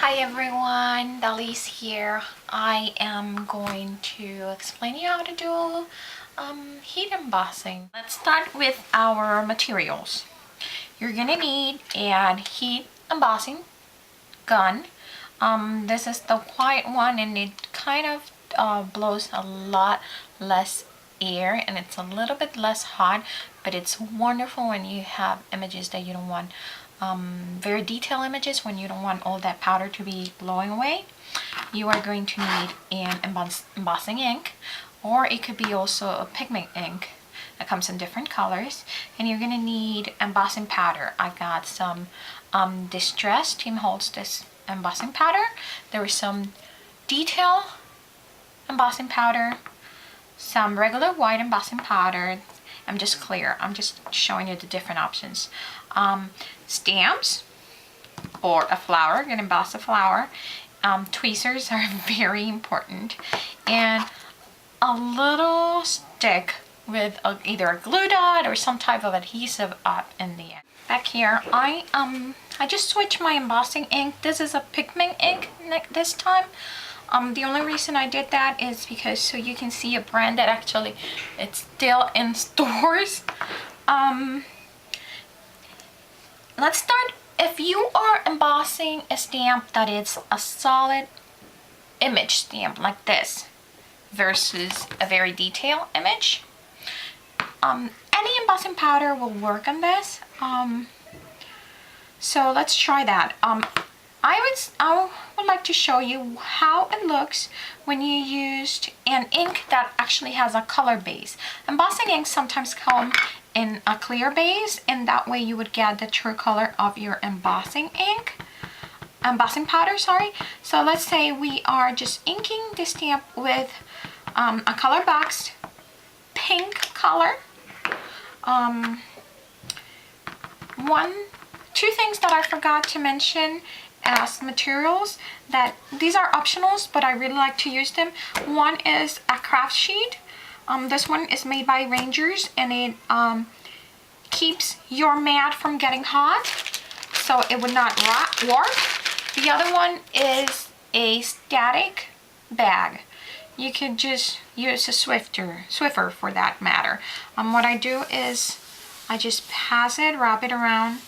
Hi everyone, Dalise here. I am going to explain you how to do heat embossing. Let's start with our materials. You're gonna need a heat embossing gun. This is the quiet one and it kind of blows a lot less air and it's a little bit less hot, but it's wonderful when you have images that you don't want, very detailed images when you don't want all that powder to be blowing away. You are going to need an embossing ink, or it could be also a pigment ink that comes in different colors, and you're going to need embossing powder. I got some Distress Tim Holtz this embossing powder. There is some detail embossing powder, some regular white embossing powder. I'm just showing you the different options. Stamps or a flower, you're gonna emboss a flower. Tweezers are very important, and a little stick with either a glue dot or some type of adhesive up in the end. Back here, I just switched my embossing ink. This is a pigment ink this time. The only reason I did that is because so you can see a brand that actually it's still in stores. Let's start. If you are embossing a stamp that is a solid image stamp like this versus a very detailed image, any embossing powder will work on this. So let's try that. I would like to show you how it looks when you used an ink that actually has a color base. Embossing inks sometimes come in a clear base, and that way you would get the true color of your embossing powder, sorry. So let's say we are just inking the stamp with a color box pink color. Two things that I forgot to mention as materials, that these are optionals but I really like to use them. One is a craft sheet. This one is made by Rangers, and it keeps your mat from getting hot so it would not warp. The other one is a static bag. You could just use a Swiffer for that matter. What I do is I just pass it, wrap it around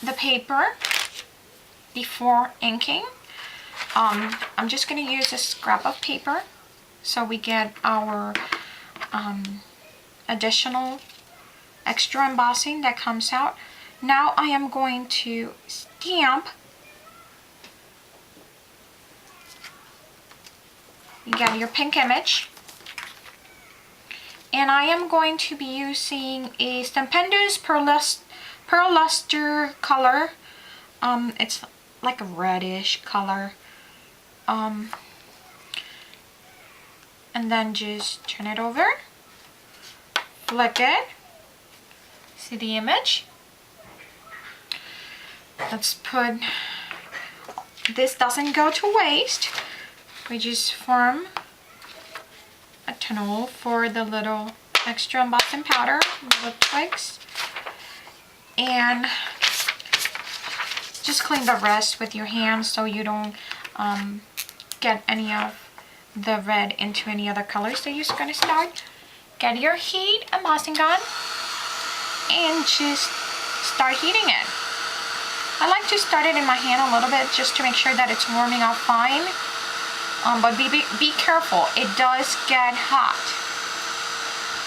the paper before inking. I'm just going to use a scrap of paper so we get our additional extra embossing that comes out. Now I am going to stamp. You get your pink image, and I am going to be using a Stupendous Pearl Luster color. It's like a reddish color. And then just turn it over, flip it, see the image. Let's put, this doesn't go to waste. We just form a tunnel for the little extra embossing powder, little twigs, and just clean the rest with your hands so you don't get any of the red into any other colors that you're going to start. Get your heat embossing gun and just start heating it. I like to start it in my hand a little bit just to make sure that it's warming up fine. But be careful, it does get hot.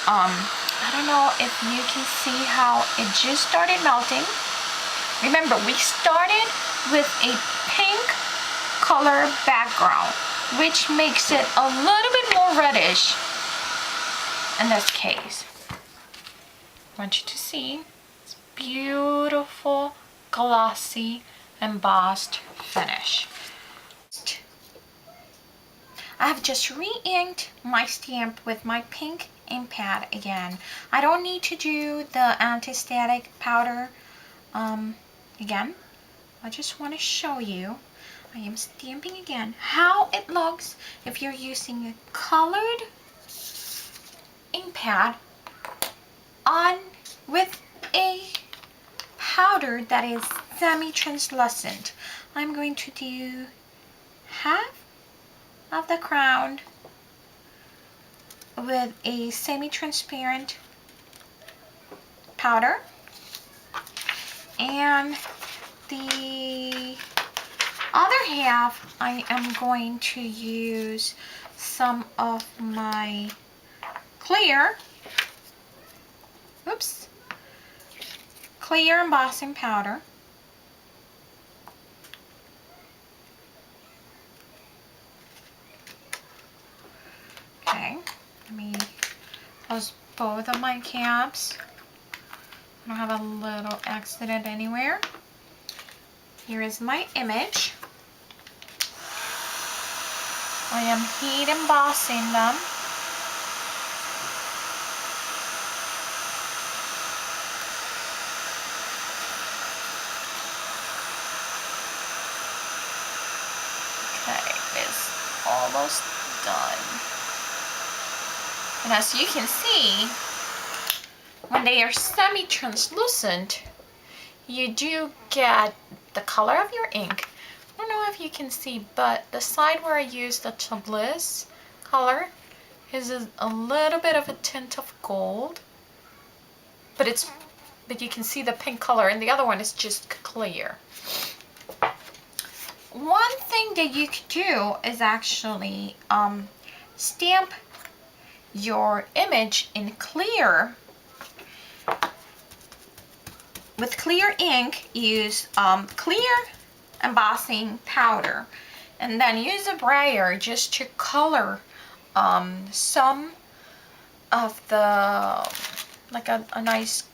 I don't know if you can see how it just started melting. Remember, we started with a pink color background, which makes it a little bit more reddish in this case. I want you to see this beautiful, glossy, embossed finish. I have just re-inked my stamp with my pink ink pad again. I don't need to do the anti-static powder again. I just want to show you. I am stamping again how it looks if you're using a colored ink pad on with a powder that is semi-translucent. I'm going to do half of the crown with a semi-transparent powder, and the other half I am going to use some of my clear embossing powder. Okay, let me close both of my caps. I don't have a little accident anywhere. Here is my image. I am heat embossing them. Okay, it's almost done. And as you can see, when they are semi-translucent, you do get the color of your ink. I don't know if you can see, but the side where I used the Bliss color is a little bit of a tint of gold, but you can see the pink color, and the other one is just clear. One thing that you could do is actually stamp your image in clear. With clear ink, use clear embossing powder, and then use a brayer just to color some of the, like a nice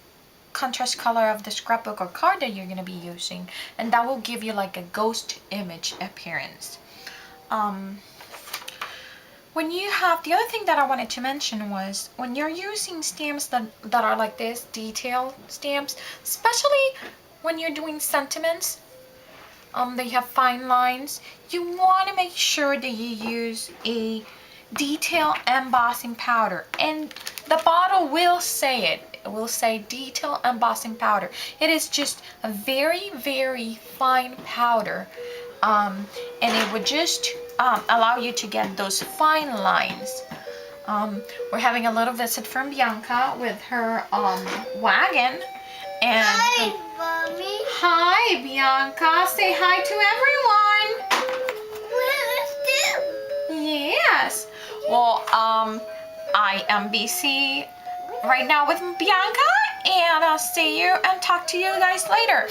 contrast color of the scrapbook or card that you're going to be using, and that will give you like a ghost image appearance. When you have, the other thing that I wanted to mention was, when you're using stamps that are like this, detail stamps, especially when you're doing sentiments, they have fine lines, you want to make sure that you use a detail embossing powder, and the bottle will say it. It will say detail embossing powder. It is just a very, very fine powder, and it would just allow you to get those fine lines. We're having a little visit from Bianca with her wagon, and hi, Mommy. Hi, Bianca. Say hi to everyone. Yes. Well, I am busy right now with Bianca, and I'll see you and talk to you guys later.